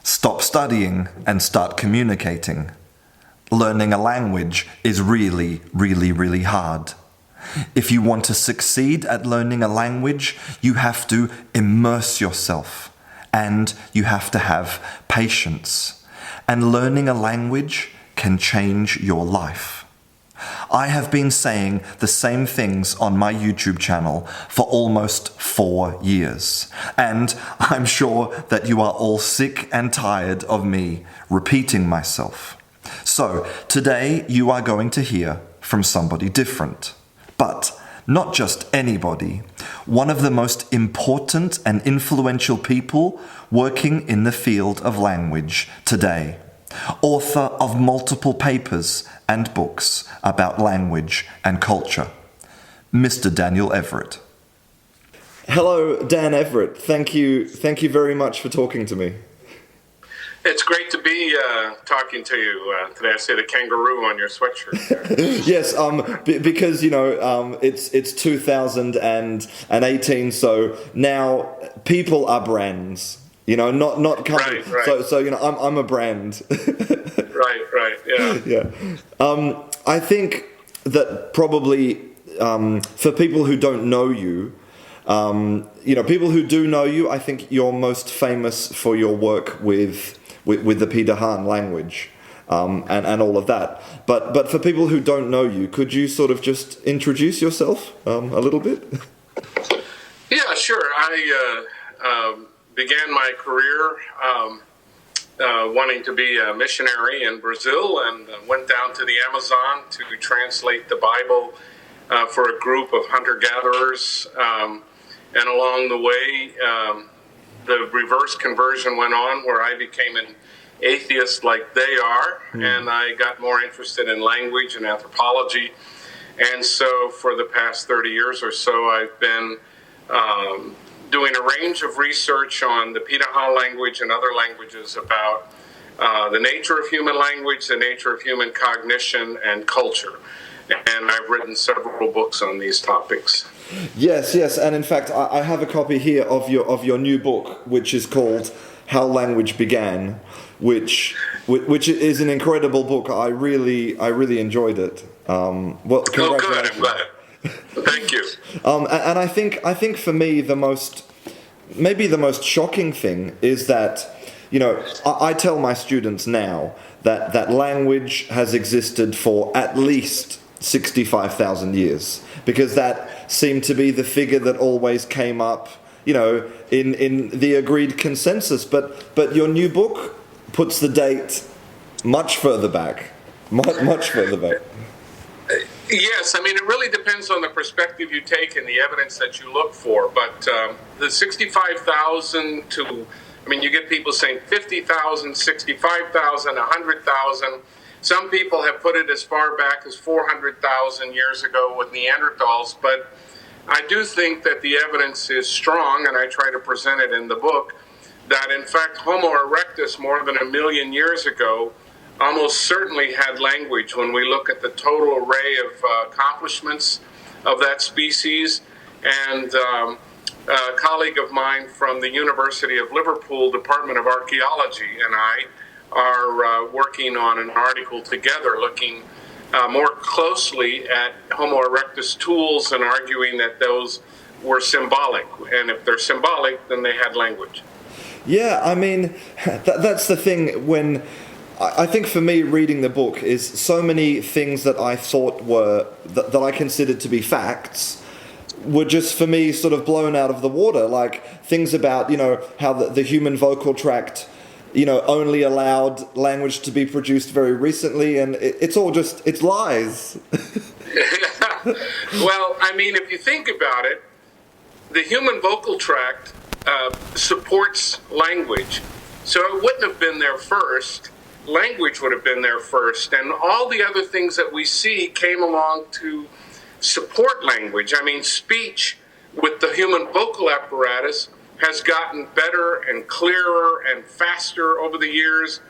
Stop studying and start communicating. Learning a language is really, really, really hard. If you want to succeed at learning a language, you have to immerse yourself and you have to have patience. And learning a language can change your life. I have been saying the same things on my YouTube channel for almost 4 years. And I'm sure that you are all sick and tired of me repeating myself. So today you are going to hear from somebody different. But not just anybody. One of the most important and influential people working in the field of language today. Author of multiple papers and books about language and culture, Mr. Daniel Everett. Hello, Dan Everett. Thank you very much for talking to me. It's great to be talking to you today. I see the kangaroo on your sweatshirt. Yes, because it's 2018, so now people are brands. Not companies. Right. So I'm a brand. Right. Yeah. Yeah. I think that probably for people who don't know you, people who do know you, I think you're most famous for your work with the Pidgin language and all of that. But for people who don't know you, could you sort of just introduce yourself a little bit? Yeah, sure. I began my career wanting to be a missionary in Brazil and went down to the Amazon to translate the Bible for a group of hunter-gatherers. And along the way, the reverse conversion went on where I became an atheist like they are, and I got more interested in language and anthropology. And so for the past 30 years or so, I've been doing a range of research on the Pidgin language and other languages about the nature of human language, the nature of human cognition and culture. And I've written several books on these topics. Yes, and in fact, I have a copy here of your new book, which is called How Language Began, which is an incredible book. I really enjoyed it. Well, good. I'm glad. Thank you. And I think for me the most shocking thing is that I tell my students now that language has existed for at least 65,000 years, because that seemed to be the figure that always came up, in the agreed consensus. But your new book puts the date much further back, much further back. Yes, it really depends on the perspective you take and the evidence that you look for. But the 65,000 to, you get people saying 50,000, 65,000, 100,000. Some people have put it as far back as 400,000 years ago with Neanderthals. But I do think that the evidence is strong, and I try to present it in the book, that in fact Homo erectus more than 1 million years ago almost certainly had language when we look at the total array of accomplishments of that species. And a colleague of mine from the University of Liverpool Department of Archaeology and I are working on an article together looking more closely at Homo erectus tools and arguing that those were symbolic. And if they're symbolic, then they had language. Yeah, that's the thing. When I think for me, reading the book is so many things that I thought were, that I considered to be facts, were just for me sort of blown out of the water. Like things about, how the human vocal tract, only allowed language to be produced very recently, and it's all just, it's lies. Well, if you think about it, the human vocal tract supports language. So it wouldn't have been there first. Language would have been there first, and all the other things that we see came along to support language. Speech with the human vocal apparatus has gotten better and clearer and faster over the years,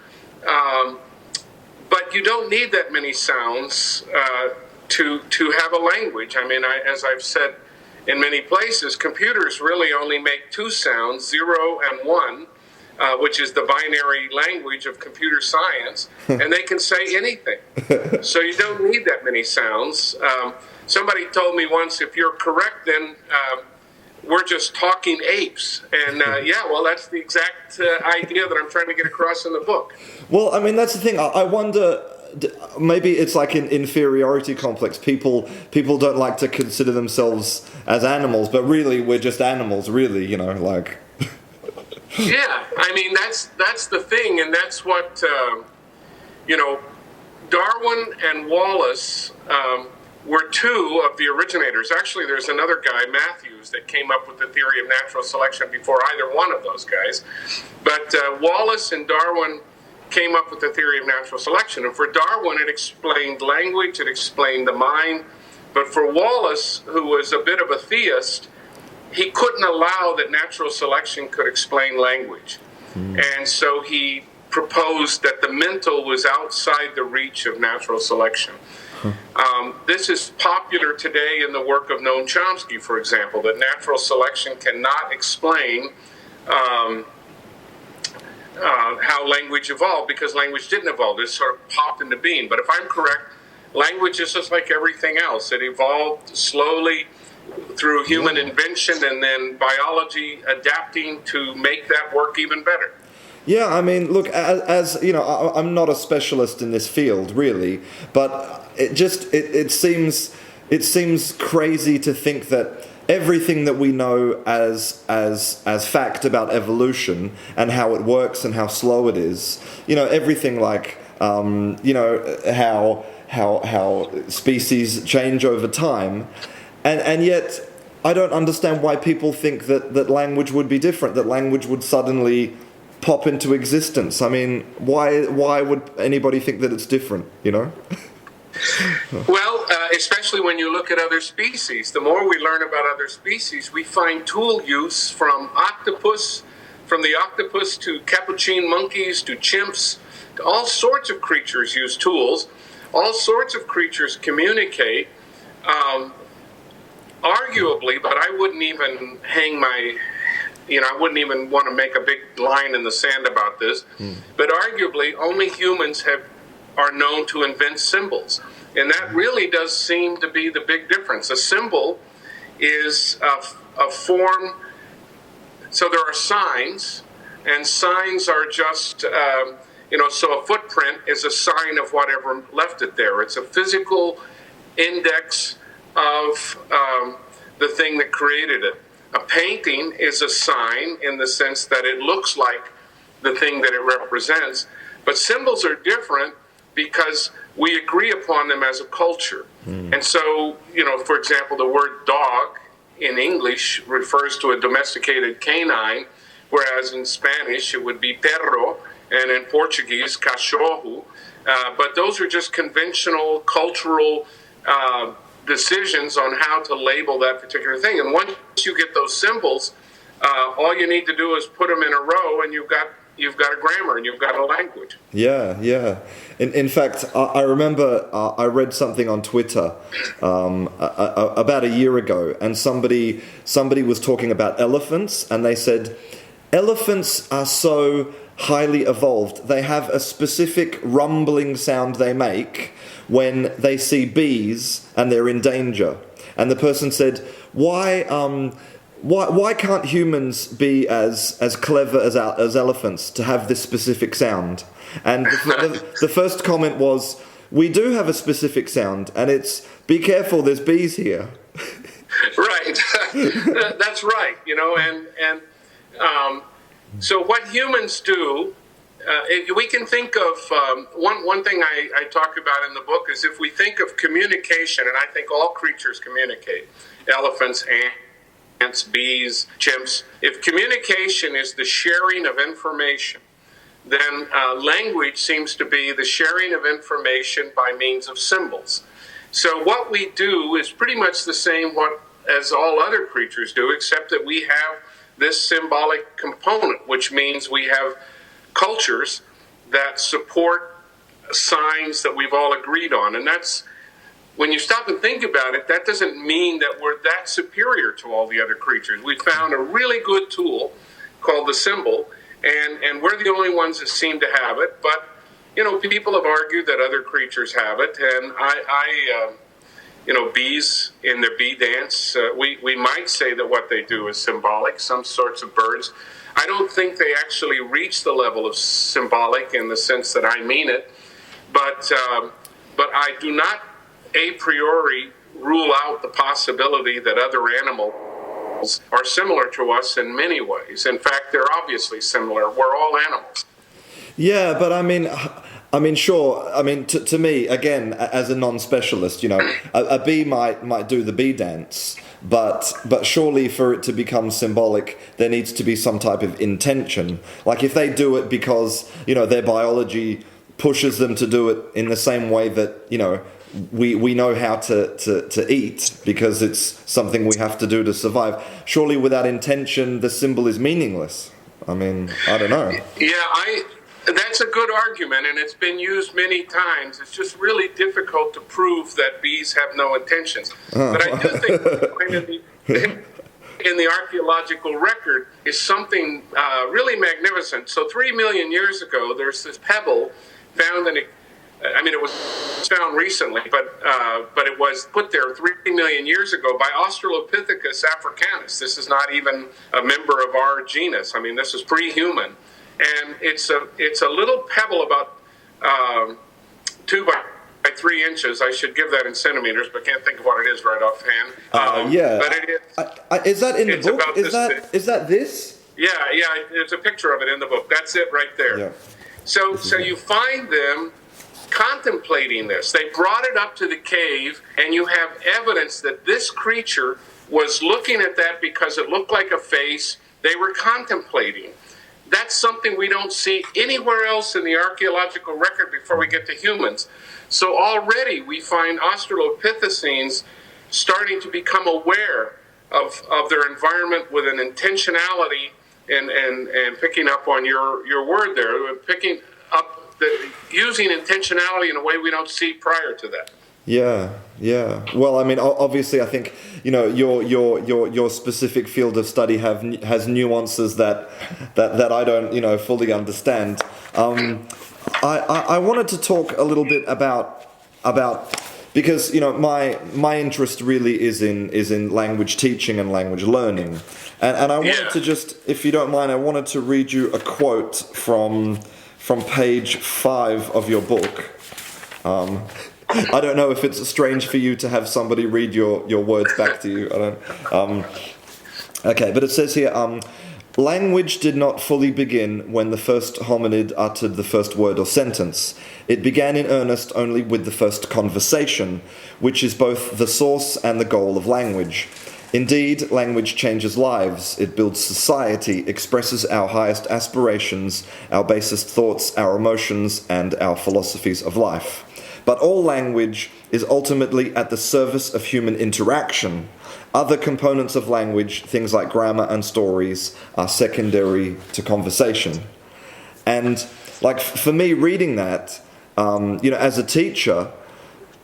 but you don't need that many sounds to have a language. As I've said in many places, computers really only make 2 sounds, 0 and 1. which is the binary language of computer science, and they can say anything. So you don't need that many sounds. Somebody told me once, if you're correct, then we're just talking apes. And yeah, well, that's the exact idea that I'm trying to get across in the book. Well, I mean, that's the thing. I wonder, maybe it's like an inferiority complex. People don't like to consider themselves as animals, but really we're just animals, really, you know, like... Yeah, I mean, that's the thing, and that's what, you know, Darwin and Wallace were two of the originators. Actually, there's another guy, Matthews, that came up with the theory of natural selection before either one of those guys. But Wallace and Darwin came up with the theory of natural selection. And for Darwin, it explained language, it explained the mind. But for Wallace, who was a bit of a theist, he couldn't allow that natural selection could explain language. And so he proposed that the mental was outside the reach of natural selection. This is popular today in the work of Noam Chomsky, for example, that natural selection cannot explain how language evolved, because language didn't evolve. It sort of popped into being. But if I'm correct, language is just like everything else. It evolved slowly through human invention and then biology adapting to make that work even better. Yeah, I mean, look, as you know, I'm not a specialist in this field, really, but it seems crazy to think that everything that we know as fact about evolution and how it works and how slow it is, you know, everything like you know, how species change over time, and yet I don't understand why people think that language would be different, that language would suddenly pop into existence. I mean, why would anybody think that it's different, you know? Well, especially when you look at other species. The more we learn about other species, we find tool use from the octopus to capuchin monkeys to chimps, to all sorts of creatures use tools. All sorts of creatures communicate. Arguably, but I wouldn't even I wouldn't even want to make a big line in the sand about this, but arguably only humans are known to invent symbols. And that really does seem to be the big difference. A symbol is a form, so there are signs, and signs are just, so a footprint is a sign of whatever left it there. It's a physical index of the thing that created it. A painting is a sign in the sense that it looks like the thing that it represents. But symbols are different because we agree upon them as a culture. And so, for example, the word dog in English refers to a domesticated canine, whereas in Spanish it would be perro, and in Portuguese, cachorro. But those are just conventional cultural decisions on how to label that particular thing. And once you get those symbols, all you need to do is put them in a row, and you've got a grammar and you've got a language. Yeah. In fact, I remember I read something on Twitter about a year ago, and somebody was talking about elephants, and they said elephants are so highly evolved. They have a specific rumbling sound they make when they see bees and they're in danger. And the person said, why can't humans be as clever as elephants to have this specific sound? And the first comment was, we do have a specific sound, and it's, be careful, there's bees here. Right. That's right. So what humans do, we can think of, one thing I talk about in the book is if we think of communication, and I think all creatures communicate, elephants, ants, bees, chimps. If communication is the sharing of information, then language seems to be the sharing of information by means of symbols. So what we do is pretty much the same as all other creatures do, except that we have this symbolic component, which means we have cultures that support signs that we've all agreed on. And that's, when you stop and think about it, that doesn't mean that we're that superior to all the other creatures. We found a really good tool called the symbol, and we're the only ones that seem to have it. But people have argued that other creatures have it, and bees in their bee dance, we might say that what they do is symbolic. Some sorts of birds, I don't think they actually reach the level of symbolic in the sense that I mean it, but I do not a priori rule out the possibility that other animals are similar to us in many ways. In fact, they're obviously similar. We're all animals. Yeah, but I mean, sure. I mean, to me, again, as a non-specialist, a bee might do the bee dance, but surely for it to become symbolic, there needs to be some type of intention. Like if they do it because their biology pushes them to do it in the same way that we know how to eat because it's something we have to do to survive. Surely, without intention, the symbol is meaningless. I mean, I don't know. Yeah, that's a good argument, and it's been used many times. It's just really difficult to prove that bees have no intentions. But I do think in the archaeological record is something really magnificent. So 3 million years ago, there's this pebble found it was found recently, but it was put there 3 million years ago by Australopithecus africanus. This is not even a member of our genus. I mean, this is pre-human. And it's a little pebble about 2 by 3 inches. I should give that in centimeters, but can't think of what it is right offhand. Yeah. But it is. Is that in the book? Is that this? Yeah. There's a picture of it in the book. That's it right there. Yeah. So you find them contemplating this. They brought it up to the cave, and you have evidence that this creature was looking at that because it looked like a face. They were contemplating. That's something we don't see anywhere else in the archaeological record before we get to humans. So already we find Australopithecines starting to become aware of their environment with an intentionality and picking up on your word there, picking up using intentionality in a way we don't see prior to that. Yeah. Well, I mean, obviously, I think your specific field of study has nuances that I don't fully understand. I wanted to talk a little bit about because my interest really is in language teaching and language learning, and I wanted to just, if you don't mind, I wanted to read you a quote from page 5 of your book. I don't know if it's strange for you to have somebody read your words back to you. I don't. Okay, but it says here, language did not fully begin when the first hominid uttered the first word or sentence. It began in earnest only with the first conversation, which is both the source and the goal of language. Indeed, language changes lives. It builds society, expresses our highest aspirations, our basest thoughts, our emotions, and our philosophies of life. But all language is ultimately at the service of human interaction. Other components of language, things like grammar and stories, are secondary to conversation. And like for me, reading that, as a teacher,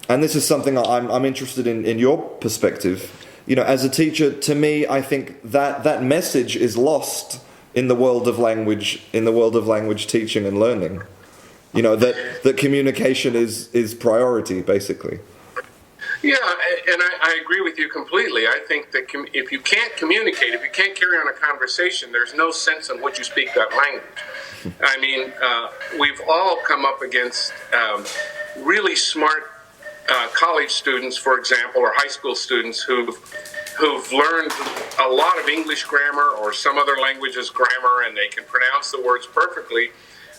and this is something I'm interested in your perspective. As a teacher, to me, I think that message is lost in the world of language, teaching and learning. That communication is priority, basically. Yeah, and I agree with you completely. I think that if you can't communicate, if you can't carry on a conversation, there's no sense in which you speak that language. I mean, we've all come up against really smart college students, for example, or high school students who've learned a lot of English grammar or some other language's grammar, and they can pronounce the words perfectly.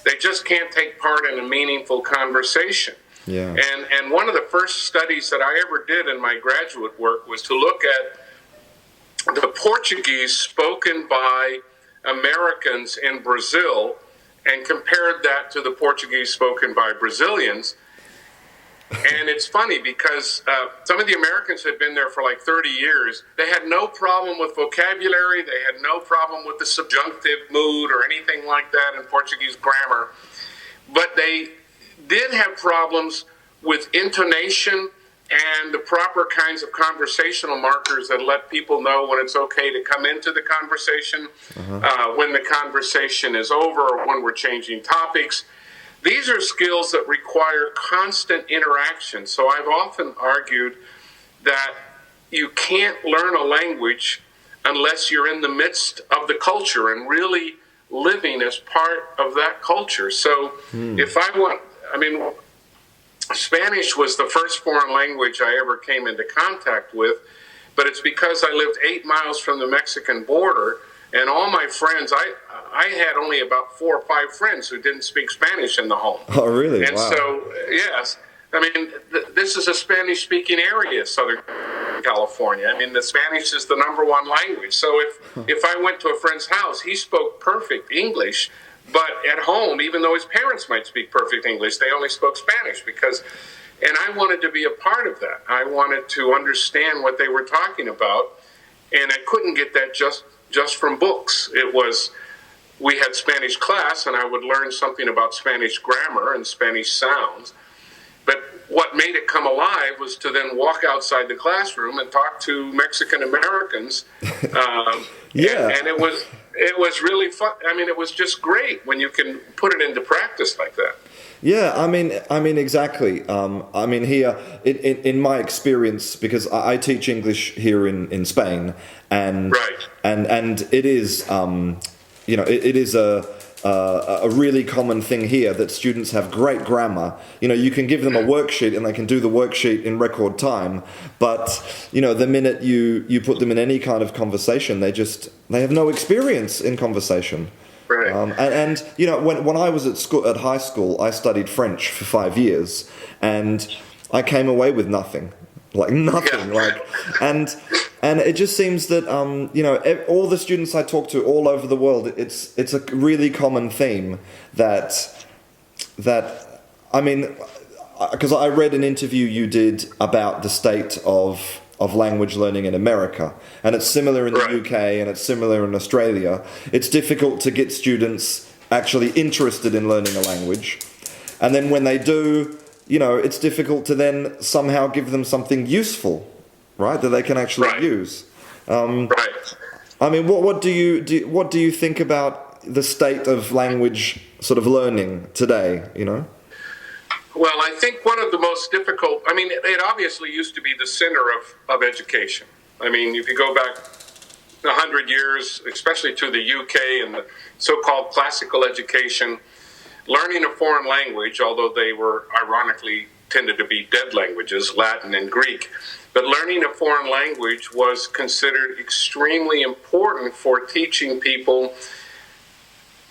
They just can't take part in a meaningful conversation. Yeah. And one of the first studies that I ever did in my graduate work was to look at the Portuguese spoken by Americans in Brazil and compared that to the Portuguese spoken by Brazilians. And it's funny because some of the Americans had been there for like 30 years. They had no problem with vocabulary. They had no problem with the subjunctive mood or anything like that in Portuguese grammar. But they did have problems with intonation and the proper kinds of conversational markers that let people know when it's okay to come into the conversation, when the conversation is over, or when we're changing topics. These are skills that require constant interaction. So I've often argued that you can't learn a language unless you're in the midst of the culture and really living as part of that culture. So if Spanish was the first foreign language I ever came into contact with, but it's because I lived 8 miles from the Mexican border, and all my friends, I had only about 4 or 5 friends who didn't speak Spanish in the home. Oh, really? And wow. so, yes, I mean, this is a Spanish-speaking area, Southern California. I mean, the Spanish is the #1 language. So if I went to a friend's house, he spoke perfect English, but at home, even though his parents might speak perfect English, they only spoke Spanish and I wanted to be a part of that. I wanted to understand what they were talking about, and I couldn't get that just from books. We had Spanish class, and I would learn something about Spanish grammar and Spanish sounds. But what made it come alive was to then walk outside the classroom and talk to Mexican Americans. And it was really fun. I mean, it was just great when you can put it into practice like that. Yeah, I mean, exactly. I mean, here in my experience, because I teach English here in Spain, and right. and it is, it is a really common thing here that students have great grammar. You can give them a worksheet and they can do the worksheet in record time, but the minute you put them in any kind of conversation, they have no experience in conversation. Right. When I was at high school, I studied French for 5 years, and I came away with nothing, and it just seems that all the students I talk to all over the world, it's a really common theme that I mean, because I read an interview you did about the state of language learning in America, and it's similar in the right. UK, and it's similar in Australia. It's difficult to get students actually interested in learning a language, and then when they do, it's difficult to then somehow give them something useful, right, that they can actually right. use. Right. I mean, what do you think about the state of language sort of learning today? Well, I think one of the most difficult, I mean, it obviously used to be the center of education. I mean, if you go back 100 years, especially to the UK and the so-called classical education, learning a foreign language, although they were ironically tended to be dead languages, Latin and Greek, but learning a foreign language was considered extremely important for teaching people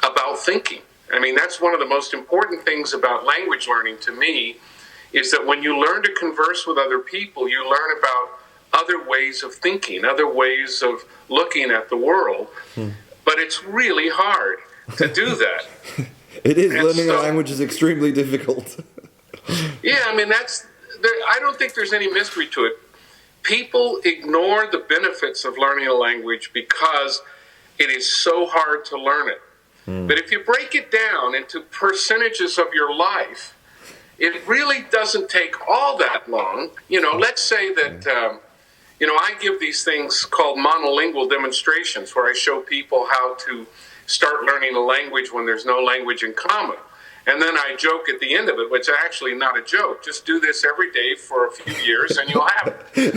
about thinking. I mean, that's one of the most important things about language learning to me, is that when you learn to converse with other people, you learn about other ways of thinking, other ways of looking at the world. But it's really hard to do that. It is. Learning a language is extremely difficult. Yeah, I mean, I don't think there's any mystery to it. People ignore the benefits of learning a language because it is so hard to learn it. But if you break it down into percentages of your life, it really doesn't take all that long. Let's say that, I give these things called monolingual demonstrations, where I show people how to start learning a language when there's no language in common. And then I joke at the end of it, which is actually not a joke. Just do this every day for a few years and you'll have it.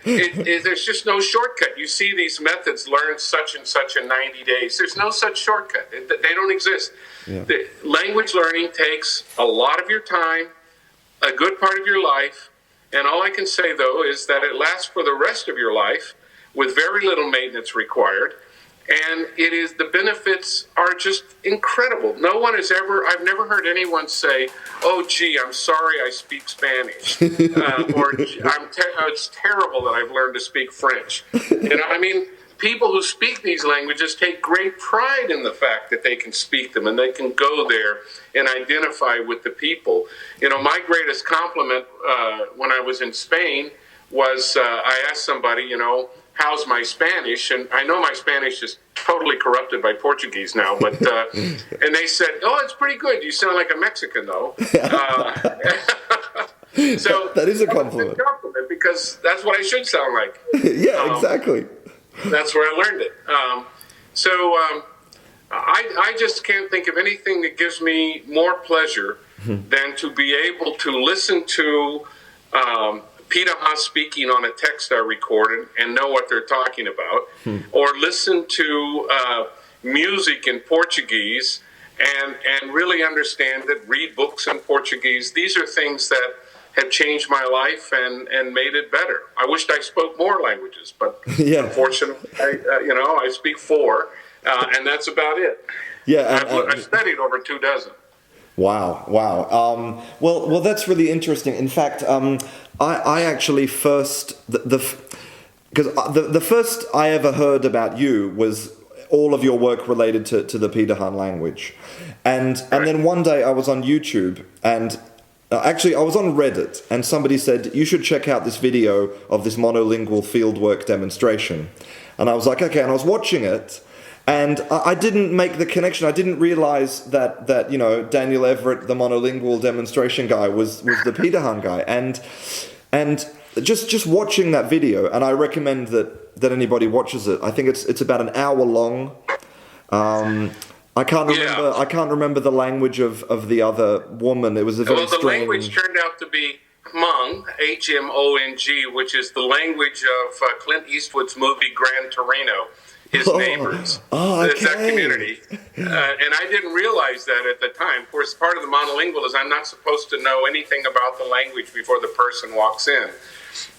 And there's just no shortcut. You see these methods, learn such and such in 90 days. There's no such shortcut. They don't exist. Yeah. Language learning takes a lot of your time, a good part of your life. And all I can say, though, is that it lasts for the rest of your life with very little maintenance required. And the benefits are just incredible. I've never heard anyone say, "Oh, gee, I'm sorry I speak Spanish," or "It's terrible that I've learned to speak French." I mean, people who speak these languages take great pride in the fact that they can speak them and they can go there and identify with the people. My greatest compliment when I was in Spain was I asked somebody, how's my Spanish? And I know my Spanish is totally corrupted by Portuguese now, but and they said, "Oh, it's pretty good. You sound like a Mexican, though." So That is a that was compliment. good compliment because that's what I should sound like. Yeah, exactly. That's where I learned it. I just can't think of anything that gives me more pleasure than to be able to listen to Peter Haas speaking on a text I recorded and know what they're talking about, or listen to music in Portuguese and really understand it, read books in Portuguese. These are things that have changed my life and made it better. I wished I spoke more languages, but unfortunately, I speak four, and that's about it. Yeah, I've studied over 24. Wow. Well, that's really interesting. In fact, I actually first because the first I ever heard about you was all of your work related to the Peterhan language, and then one day I was on YouTube and. Actually, I was on Reddit, and somebody said, you should check out this video of this monolingual fieldwork demonstration. And I was like, okay, and I was watching it, and I didn't make the connection. I didn't realize that Daniel Everett, the monolingual demonstration guy, was the Peterhan guy. And just watching that video, and I recommend that anybody watches it. I think it's about an hour long. I can't remember the language of the other woman. It was a very strange... the language turned out to be Hmong, Hmong, which is the language of Clint Eastwood's movie Gran Torino, his neighbors. It's that community. And I didn't realize that at the time. Of course, part of the monolingual is I'm not supposed to know anything about the language before the person walks in.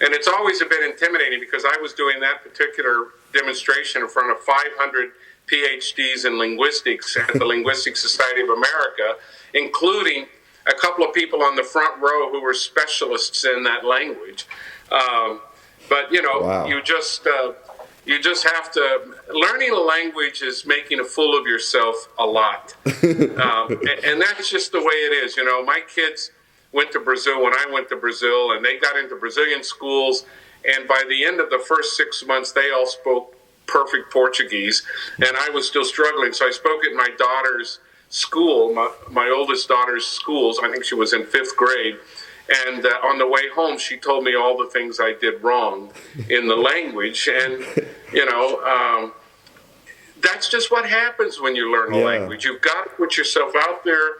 And it's always a bit intimidating because I was doing that particular demonstration in front of 500 PhDs in linguistics at the Linguistic Society of America, including a couple of people on the front row who were specialists in that language. But you just have to. Learning a language is making a fool of yourself a lot, and that's just the way it is. My kids went to Brazil when I went to Brazil, and they got into Brazilian schools. And by the end of the first 6 months, they all spoke perfect Portuguese, and I was still struggling. So I spoke at my daughter's school, my oldest daughter's schools. I think she was in 5th grade. And on the way home, she told me all the things I did wrong in the language. And, that's just what happens when you learn a language. You've got to put yourself out there.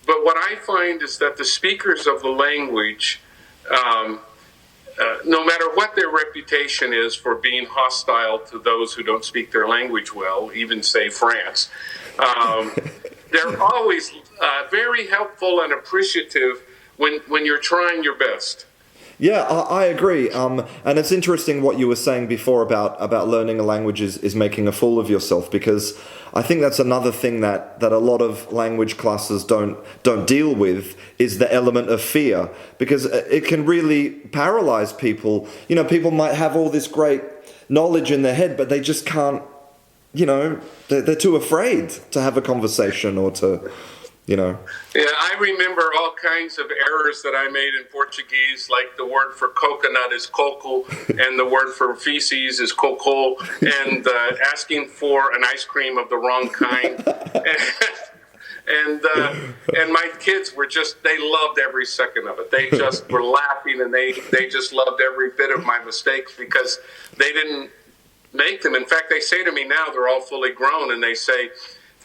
But what I find is that the speakers of the language, no matter what their reputation is for being hostile to those who don't speak their language well, even say France, they're always very helpful and appreciative when you're trying your best. Yeah, I agree. And it's interesting what you were saying before about learning a language is making a fool of yourself, because I think that's another thing that a lot of language classes don't deal with, is the element of fear, because it can really paralyze people. People might have all this great knowledge in their head, but they just can't, they're too afraid to have a conversation or to... Yeah, I remember all kinds of errors that I made in Portuguese, like the word for coconut is coco, and the word for feces is coco, and asking for an ice cream of the wrong kind. And my kids were they loved every second of it. They just were laughing, and they just loved every bit of my mistakes because they didn't make them. In fact, they say to me now, they're all fully grown, and they say,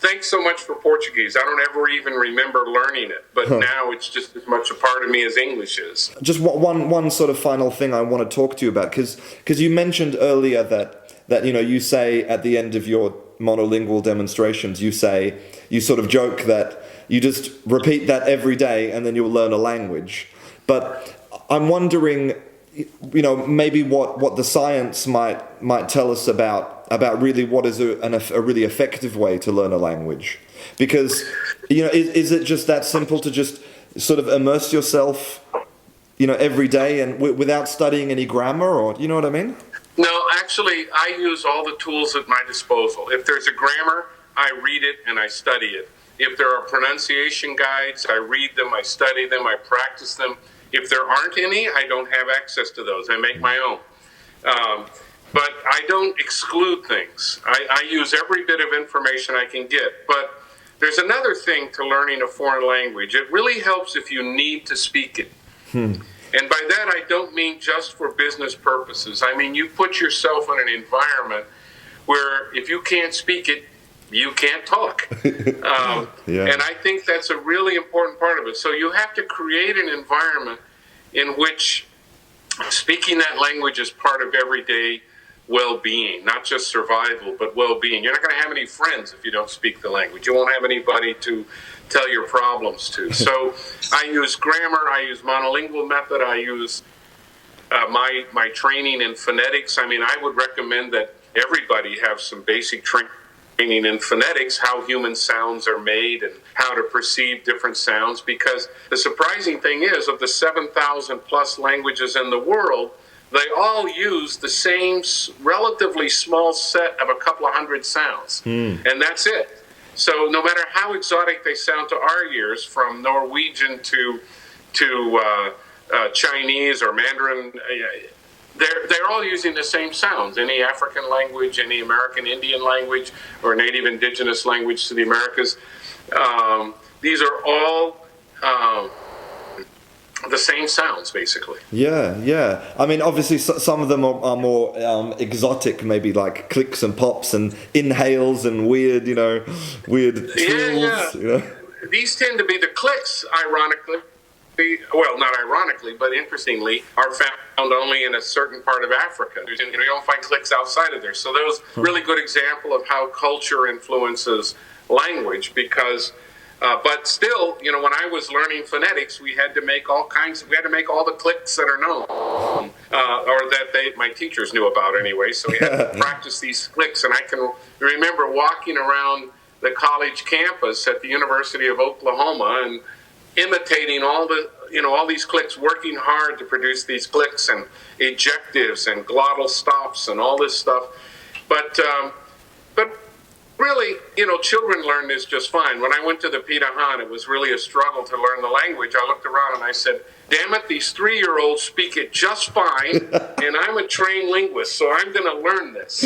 thanks so much for Portuguese. I don't ever even remember learning it, but now it's just as much a part of me as English is. Just one sort of final thing I want to talk to you about, because you mentioned earlier that you say at the end of your monolingual demonstrations, you sort of joke that you just repeat that every day and then you'll learn a language. But I'm wondering, maybe what the science might tell us about really what is a really effective way to learn a language. Because, is it just that simple to just sort of immerse yourself, every day and without studying any grammar, or, you know what I mean? No, actually, I use all the tools at my disposal. If there's a grammar, I read it and I study it. If there are pronunciation guides, I read them, I study them, I practice them. If there aren't any, I don't have access to those. I make my own. But I don't exclude things. I use every bit of information I can get. But there's another thing to learning a foreign language. It really helps if you need to speak it. And by that, I don't mean just for business purposes. I mean, you put yourself in an environment where if you can't speak it, you can't talk. And I think that's a really important part of it. So you have to create an environment in which speaking that language is part of everyday well-being, not just survival, but well-being. You're not going to have any friends if you don't speak the language. You won't have anybody to tell your problems to. So I use grammar, I use monolingual method, I use my training in phonetics. I mean, I would recommend that everybody have some basic training in phonetics, how human sounds are made and how to perceive different sounds, because the surprising thing is, of the 7,000 plus languages in the world, they all use the same relatively small set of a couple of hundred sounds, and that's it. So no matter how exotic they sound to our ears, from Norwegian to Chinese or Mandarin, they're all using the same sounds. Any African language, any American Indian language, or native indigenous language to the Americas, these are all the same sounds, basically. Yeah. I mean, obviously, some of them are more exotic, maybe like clicks and pops and inhales and weird trills. Yeah. You know? These tend to be the clicks, ironically. Well, not ironically, but interestingly, are found only in a certain part of Africa. You don't find clicks outside of there. So those really good example of how culture influences language, because but still, when I was learning phonetics, we had to make all the clicks that are known, or that my teachers knew about anyway. So we had to practice these clicks. And I can remember walking around the college campus at the University of Oklahoma and imitating all these clicks, working hard to produce these clicks and ejectives and glottal stops and all this stuff. But really, children learn this just fine. When I went to the Pitahan, it was really a struggle to learn the language. I looked around and I said, damn it, these 3-year-olds speak it just fine, and I'm a trained linguist, so I'm going to learn this.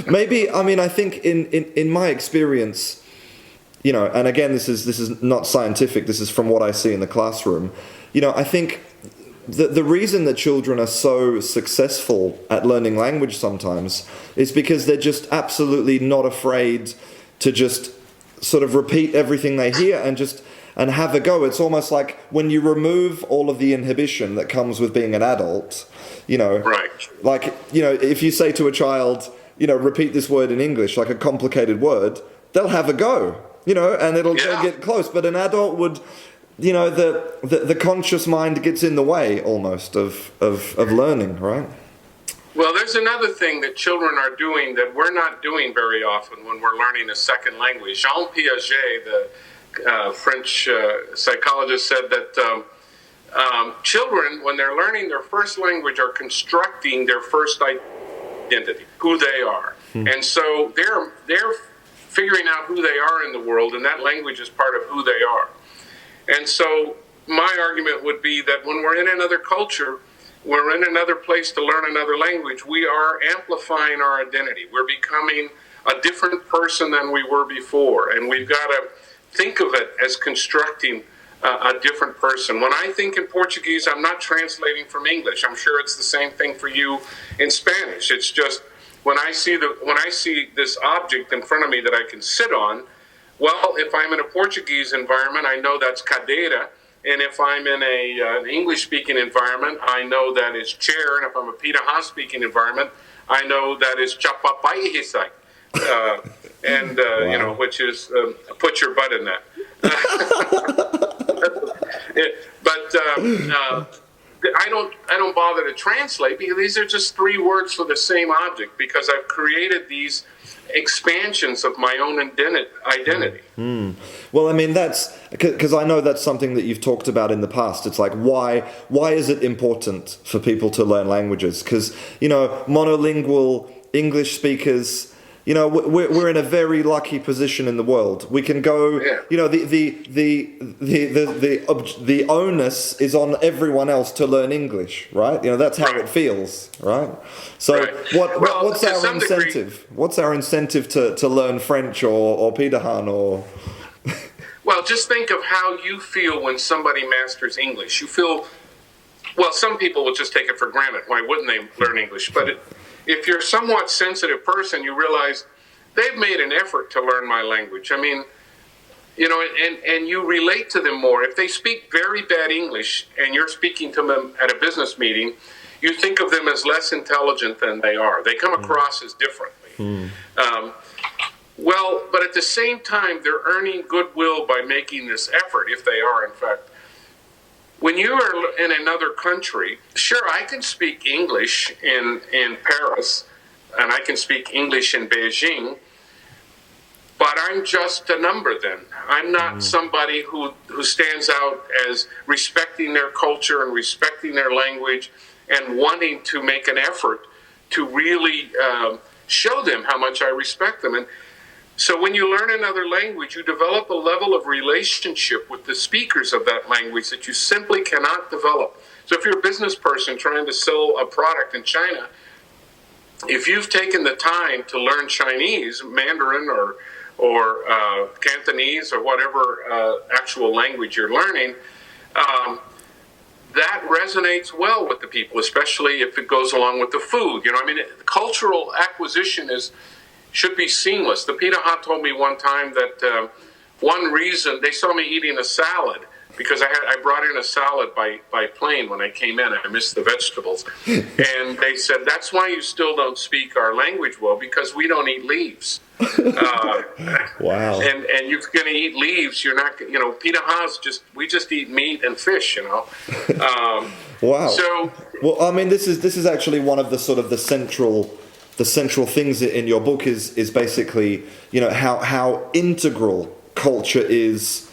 Maybe, I think in my experience, and again, this is not scientific, this is from what I see in the classroom, I think the reason that children are so successful at learning language sometimes is because they're just absolutely not afraid to just sort of repeat everything they hear and have a go. It's almost like when you remove all of the inhibition that comes with being an adult, Right. Like, if you say to a child, repeat this word in English, like a complicated word, they'll have a go. And it'll get close. But an adult would, the conscious mind gets in the way almost of learning, right? Well, there's another thing that children are doing that we're not doing very often when we're learning a second language. Jean Piaget, the French psychologist, said that children, when they're learning their first language, are constructing their first identity, who they are. And so they're figuring out who they are in the world, and that language is part of who they are. And so my argument would be that when we're in another culture, we're in another place to learn another language, we are amplifying our identity. We're becoming a different person than we were before, and we've got to think of it as constructing a different person. When I think in Portuguese, I'm not translating from English. I'm sure it's the same thing for you in Spanish. It's just when I see this object in front of me that I can sit on, well, if I'm in a Portuguese environment, I know that's cadeira. And if I'm in an English-speaking environment, I know that is chair. And if I'm a Pitahan-speaking environment, I know that is chapapai hisai. Wow. Which is put your butt in that. I don't bother to translate, because these are just 3 words for the same object, because I've created these expansions of my own identity. Well, that's because I know that's something that you've talked about in the past. It's like, why is it important for people to learn languages? Because monolingual English speakers, we're in a very lucky position in the world. We can go, the onus is on everyone else to learn English, right? That's how it feels, right? So what's our incentive? What's our incentive to learn French or Pitahan or? Well, just think of how you feel when somebody masters English. You feel, well, some people will just take it for granted. Why wouldn't they learn English? But if you're a somewhat sensitive person, you realize they've made an effort to learn my language. I mean, you know, and you relate to them more. If they speak very bad English and you're speaking to them at a business meeting, you think of them as less intelligent than they are. They come across as differently. Well, but at the same time, they're earning goodwill by making this effort, if they are, in fact. When you are in another country, sure, I can speak English in Paris, and I can speak English in Beijing, but I'm just a number then. I'm not somebody who stands out as respecting their culture and respecting their language and wanting to make an effort to really show them how much I respect them. And so when you learn another language, you develop a level of relationship with the speakers of that language that you simply cannot develop. So if you're a business person trying to sell a product in China, if you've taken the time to learn Chinese, Mandarin or Cantonese or whatever actual language you're learning, that resonates well with the people, especially if it goes along with the food. You know, I mean, cultural acquisition should be seamless. The Pitaha told me one time that one reason they saw me eating a salad because I brought in a salad by plane when I came in. I missed the vegetables, and they said that's why you still don't speak our language well, because we don't eat leaves. Wow. And you're going to eat leaves. You're not. You know, Pitahas we just eat meat and fish. You know. Wow. So well, I mean, this is actually one of the sort of the central things in your book is basically, you know, how integral culture is,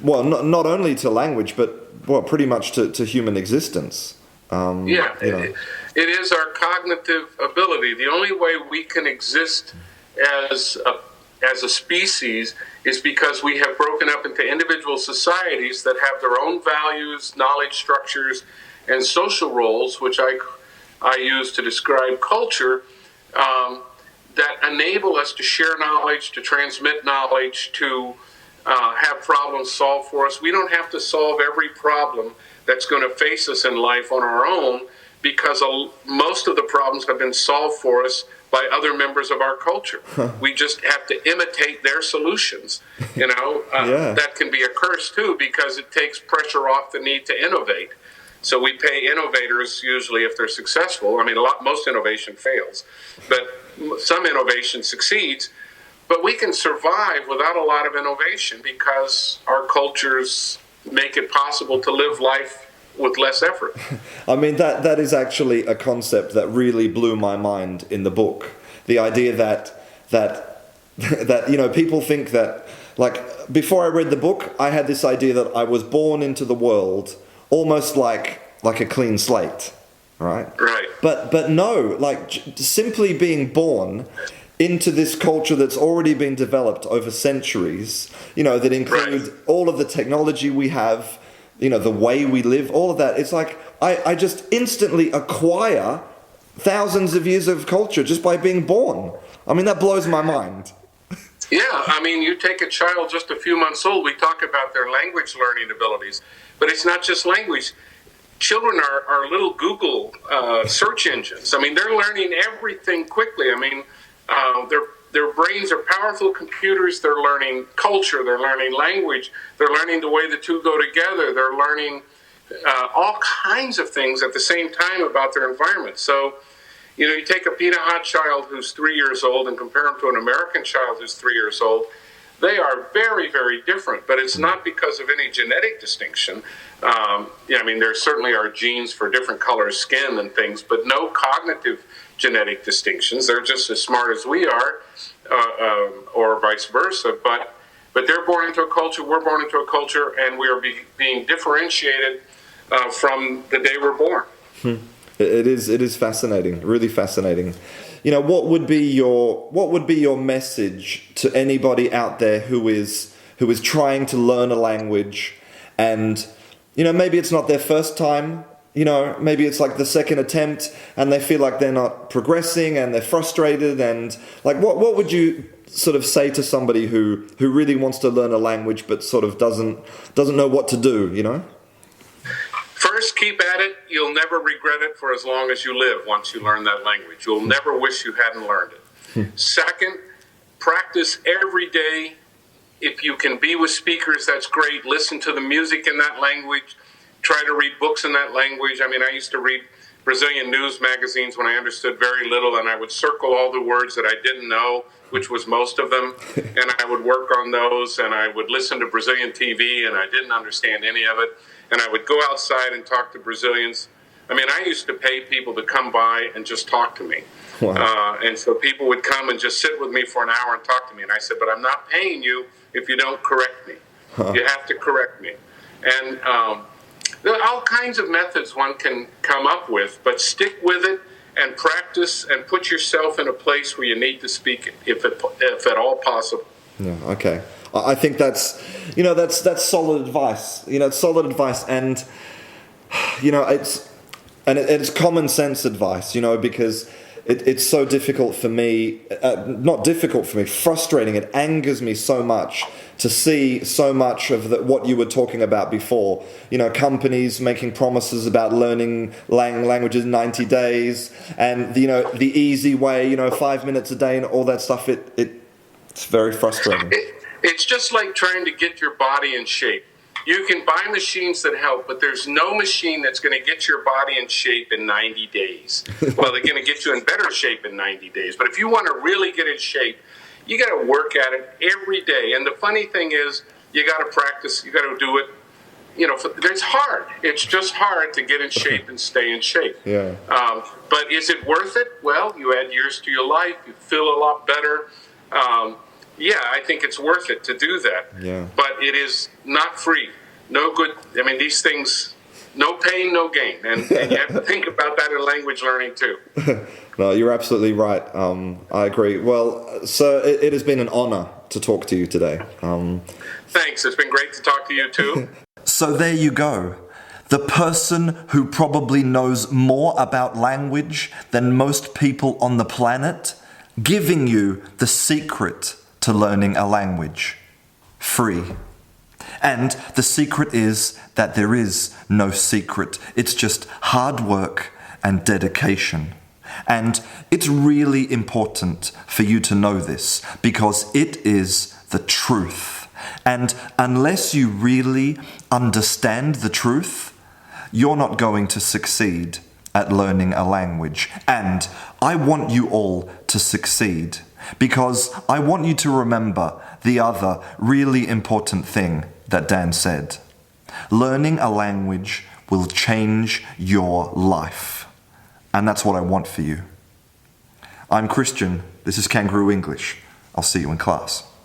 well, not only to language, but, well, pretty much to human existence. Yeah, you know. It is our cognitive ability. The only way we can exist as a species is because we have broken up into individual societies that have their own values, knowledge structures, and social roles, which I use to describe culture, that enable us to share knowledge, to transmit knowledge, to have problems solved for us. We don't have to solve every problem that's going to face us in life on our own, because most of the problems have been solved for us by other members of our culture. We just have to imitate their solutions. You know, that can be a curse too, because it takes pressure off the need to innovate. So we pay innovators usually if they're successful. I mean, most innovation fails, but some innovation succeeds. But we can survive without a lot of innovation because our cultures make it possible to live life with less effort. I mean, that is actually a concept that really blew my mind in the book. The idea that you know, people think that, like, before I read the book, I had this idea that I was born into the world almost like a clean slate, right? Right. But no, like, simply being born into this culture that's already been developed over centuries, you know, that include all of the technology we have, you know, the way we live, all of that. It's like I just instantly acquire thousands of years of culture just by being born. I mean, that blows my mind. Yeah, I mean, you take a child just a few months old, we talk about their language learning abilities, but it's not just language. Children are little Google search engines. I mean, they're learning everything quickly. I mean, their brains are powerful computers. They're learning culture. They're learning language. They're learning the way the two go together. They're learning all kinds of things at the same time about their environment. So, you know, you take a Pitaha child who's 3 years old and compare them to an American child who's 3 years old. They are very, very different, but it's not because of any genetic distinction. Yeah, I mean, there certainly are genes for different color skin and things, but no cognitive genetic distinctions. They're just as smart as we are, or vice versa. But they're born into a culture, we're born into a culture, and we are being differentiated from the day we're born. It is fascinating, really fascinating. You know, what would be your message to anybody out there who is trying to learn a language, and, you know, maybe it's not their first time, you know, maybe it's like the second attempt and they feel like they're not progressing and they're frustrated, and like what would you sort of say to somebody who really wants to learn a language but sort of doesn't know what to do, you know? First, keep at it. You'll never regret it for as long as you live once you learn that language. You'll never wish you hadn't learned it. Second, practice every day. If you can be with speakers, that's great. Listen to the music in that language. Try to read books in that language. I mean, I used to read Brazilian news magazines when I understood very little, and I would circle all the words that I didn't know, which was most of them, and I would work on those, and I would listen to Brazilian TV, and I didn't understand any of it, and I would go outside and talk to Brazilians. I mean, I used to pay people to come by and just talk to me. Wow. And so people would come and just sit with me for an hour and talk to me, and I said, but I'm not paying you if you don't correct me. You have to correct me. And there are all kinds of methods one can come up with, but stick with it and practice and put yourself in a place where you need to speak it, if at all possible. Yeah, okay. I think that's solid advice. It's solid advice, and it's common sense advice. Because it's so difficult for me. Not difficult for me. Frustrating. It angers me so much to see so much of what you were talking about before. Companies making promises about learning languages in 90 days, and the easy way. 5 minutes a day and all that stuff. It's very frustrating. It's just like trying to get your body in shape. You can buy machines that help, but there's no machine that's going to get your body in shape in 90 days. Well, they're going to get you in better shape in 90 days. But if you want to really get in shape, you got to work at it every day. And the funny thing is, you got to practice. You got to do it. It's hard. It's just hard to get in shape and stay in shape. Yeah. But is it worth it? Well, you add years to your life. You feel a lot better. Yeah, I think it's worth it to do that. Yeah. But it is not free. No good. I mean, these things, no pain, no gain. And you have to think about that in language learning too. No, you're absolutely right. I agree. Well, sir, it has been an honor to talk to you today. Thanks. It's been great to talk to you too. So there you go. The person who probably knows more about language than most people on the planet, giving you the secret to learning a language. Free. And the secret is that there is no secret. It's just hard work and dedication. And it's really important for you to know this, because it is the truth. And unless you really understand the truth, you're not going to succeed at learning a language. And I want you all to succeed, because I want you to remember the other really important thing that Dan said. Learning a language will change your life. And that's what I want for you. I'm Christian. This is Kangaroo English. I'll see you in class.